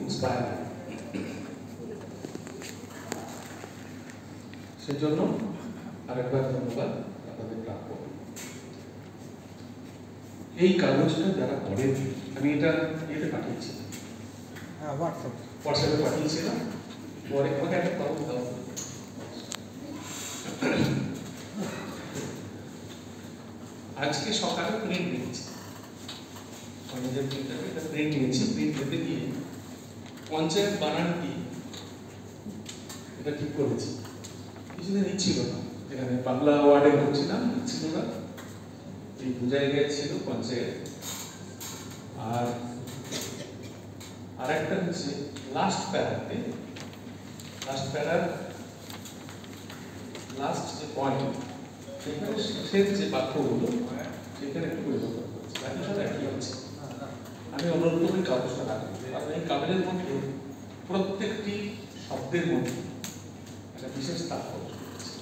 Inspiring. সেজন্য আরেকবার ধন্যবাদ আপনাদের প্রাপ্য। এই কাগজটা যারা পড়েন, আমি এটা এতে পাঠিয়েছি, হোয়াটসঅ্যাপে পাঠিয়েছিলাম, পরে আমাকে একটা কাগজ দাও। আজকে সকালে প্রিন্ট নিয়েছি, নিজের প্রিন্টারে এটা প্রিন্ট নিয়েছি। প্রিন্ট নিতে গিয়ে পঞ্চায়েত বানানটি এটা ঠিক করেছি। কিছুদিন ইচ্ছিল না, যেখানে বাংলা ওয়ার্ডে করছিলাম ইচ্ছিল না, এই দু জায়গায় ছিল পঞ্চায়েত। আর একটা হচ্ছে লাস্ট প্যারাতে, লাস্ট প্যারার লাস্ট যে পয়েন্ট, সেখানে শেষের যে বাক্যগুলো সেখানে একটু পরিবর্তন করছে, বাকি সব একই আছে। আমি অনুরোধ করি কাগজটা রাখবো, কারণ এই কাগজের মধ্যে প্রত্যেকটি শব্দের মধ্যে একটা বিশেষ তাৎপর্য রয়েছে,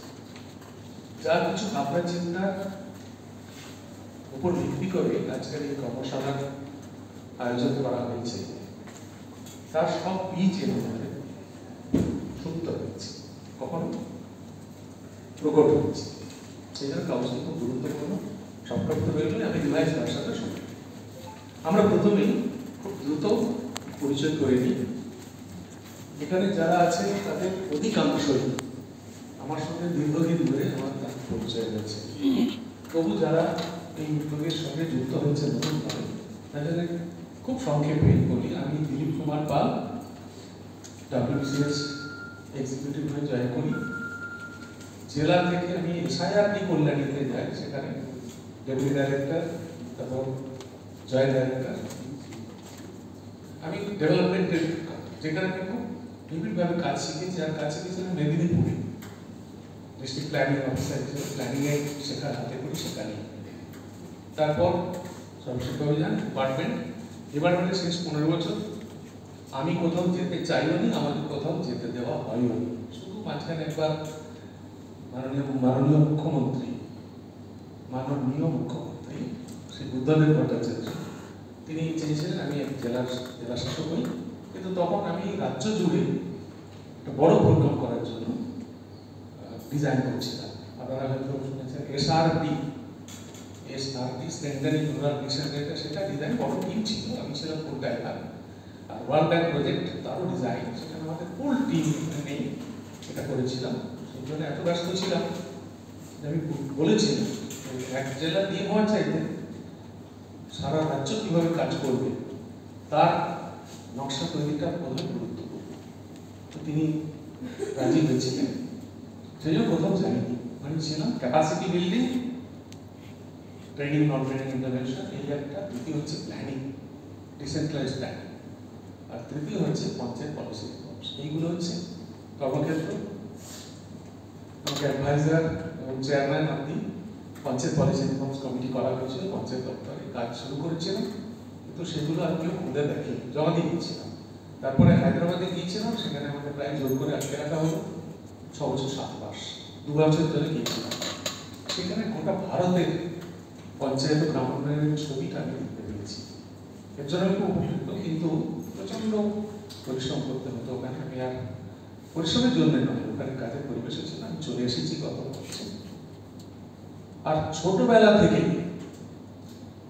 যা কিছু ভাবনা চিন্তার উপর ভিত্তি করে আজকের এই কর্মশালার আয়োজন করা হয়েছে। তার সব বীজ এর মধ্যে সুপ্ত হয়েছে, কখনো প্রকট হয়েছে। সেই জন্য কাগজটি খুব গুরুত্বপূর্ণ, সম্পর্ক রইলে আমি রিভাইজ ভাষাটা শুনি। আমরা প্রথমেই খুব দ্রুত পরিচয় করে নিই। এখানে যারা আছে তাদের অধিকাংশই আমার সঙ্গে দীর্ঘদিন ধরে আমার পরিচয় রয়েছে। তবু যারা এই উদ্যোগের সঙ্গে যুক্ত হয়েছে নতুনভাবে, তাদের খুব সংক্ষেপে বলি, আমি দিলীপ কুমার পাল, WBCS এক্সিকিউটিভ হয়ে জয়েন করি। জেলা থেকে আমি SIRD কল্যাণীতে যাই, সেখানে ডেপুটি ডাইরেক্টর, তারপর জয়েন্ট ডাইরেক্টর। আমি ডেভেলপমেন্টের, যেখানে আমি খুব বিভিন্নভাবে কাজ শিখেছি। আর কাজ শিখেছিলাম মেদিনীপুরে, ডিস্ট্রিক্ট প্ল্যানিং অফিসার হিসেবে প্ল্যানিংয়ে শেখার হাতে করি সেখানে। তারপর সর্বশিক্ষা অভিযান ডিপার্টমেন্টের শেষ 15 বছর আমি কোথাও যেতে চাইও নি, আমাকে কোথাও যেতে দেওয়া হয়ও নি। শুধু মাঝখানে একবার মাননীয় মুখ্যমন্ত্রী শ্রী বুদ্ধদেব ভট্টাচার্য, তিনি চেয়েছিলেন আমি এক জেলা শাসক হই, কিন্তু তখন আমি রাজ্য জুড়ে একটা বড় প্রোগ্রাম করার জন্য ডিজাইন করছিলাম। আপনারা হয়তো শুনেছেন SRD, স্ট্রেংথেনিং রুরাল মিশন, সেটা ডিজাইন বড় টিম ছিল, আমি ছিলাম ফুল টাইমার। আর ওয়ার্ল্ড ব্যাংক প্রজেক্ট, তারও ডিজাইন, সেখানে আমাদের ফুল টিম নেই, এটা করেছিলাম। সেই জন্য এত ব্যস্ত ছিলাম যে আমি বলেছিলাম এক জেলা দিয়ে হওয়া চাইতে সারা রাজ্য কিভাবে কাজ করবে তার নকশা তৈরিটা প্রধান গুরুত্বপূর্ণ। তো তিনি রাজি হয়েছিলেন, সেই জন্য কোথাও যাইনি। আমি ছিলাম ক্যাপাসিটি বিল্ডিং, ট্রেনিং, নন ট্রেনিং ইন্টারভেনশন, এই একটা। দ্বিতীয় হচ্ছে প্ল্যানিং, ডিসেন্ট্রালাইজ প্ল্যানিং। আর তৃতীয় হচ্ছে পঞ্চায়েত পলিসি রিফর্মস। এইগুলো হচ্ছে কর্মক্ষেত্র। আমাকে অ্যাডভাইজার এবং চেয়ারম্যান আপনি পঞ্চায়েত পলিসি রিফর্মস কমিটি করা হয়েছিল, পঞ্চায়েত দপ্তরে কাজ শুরু করেছিলাম, কিন্তু সেগুলো আর কেউ খুলে দেখে, জমা দিয়ে দিয়েছিলাম। তারপরে হায়দ্রাবাদে গিয়েছিলাম, সেখানে আমাকে প্রায় জোর করে আটকে রাখা হলো 6 বছর 7 মাস, 2 বছর ধরে গিয়েছিলাম। সেখানে গোটা ভারতের পঞ্চায়েত ও গ্রাম উন্নয়নের ছবিটা আমি দেখতে পেয়েছি। এর জন্য আমি খুব উপকৃত, কিন্তু প্রচন্ড পরিশ্রম করতে হতো ওখানে। আমি আর পরিশ্রমের জন্য নয়, ওখানে কাজের পরিবেশে ছিল, আমি চলে এসেছি গত বছর। আর ছোটবেলা থেকে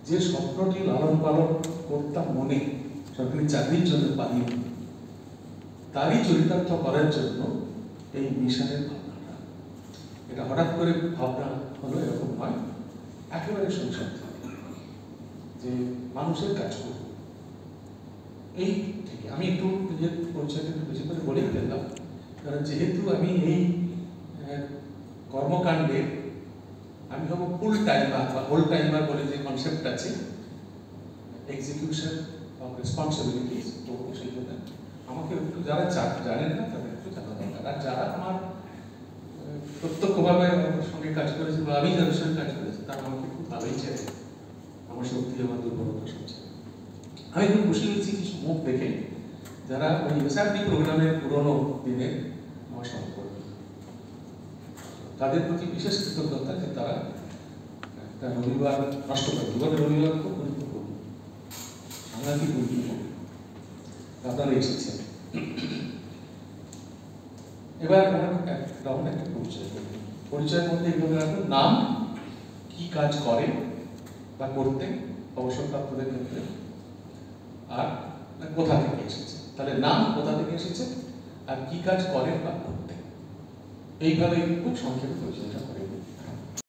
যে স্বপ্নটি লালন পালন করতাম মনে, সরকারি চাকরির জন্য পাইনি, তারই চরিতার্থ করার জন্য এই মিশনের ভাবনাটা। এটা হঠাৎ করে ভাবনা হলো এরকম নয়, একেবারে সংসার যে মানুষের কাজ করব। এই থেকে আমি একটু নিজের পরিচয়টা একটু বেশি করে বলেই ফেললাম, কারণ যেহেতু আমি এই কর্মকাণ্ডে আমি হব ফুল টাইমার বা হোল টাইমার বলে যে কনসেপ্ট আছে, এক্সিকিউশন অফ রেসপন্সিবিলিটিস, তো সেই জন্য আমাকে একটু যারা জানেন না তাদের একটু জানা দরকার। আর যারা আমার প্রত্যক্ষভাবে আমার সঙ্গে কাজ করেছে বা আমি যাদের সঙ্গে কাজ করেছি, তারা আমাকে খুব ভালোই চেনে, আমার শক্তি, আমার দুর্বলতা সবচেয়ে। আমি খুব খুশি হয়েছি কিছু মুখ দেখে যারা ওই SRD প্রোগ্রামের পুরোনো দিনের আমার সহকর্মী। তাদের প্রতি বিশেষ কৃতজ্ঞতা যে তারা একটা রবিবার নষ্ট করে। জীবনের রবিবার খুব গুরুত্বপূর্ণ, সাংঘাতিক গুরুত্বপূর্ণ। আপনারা এসেছেন। এবার আমরা রাউন্ড একটা পরিচয় করি। পরিচয়ের মধ্যে এগুলো রাখুন, নাম, কি কাজ করে বা করতে অবসরপ্রাপ্তদের ক্ষেত্রে, আর কোথা থেকে এসেছে। তাহলে নাম, কোথা থেকে এসেছে, আর কি কাজ করে বা করতে, এইভাবে খুব সংক্ষেপে পরিচয়টা করে।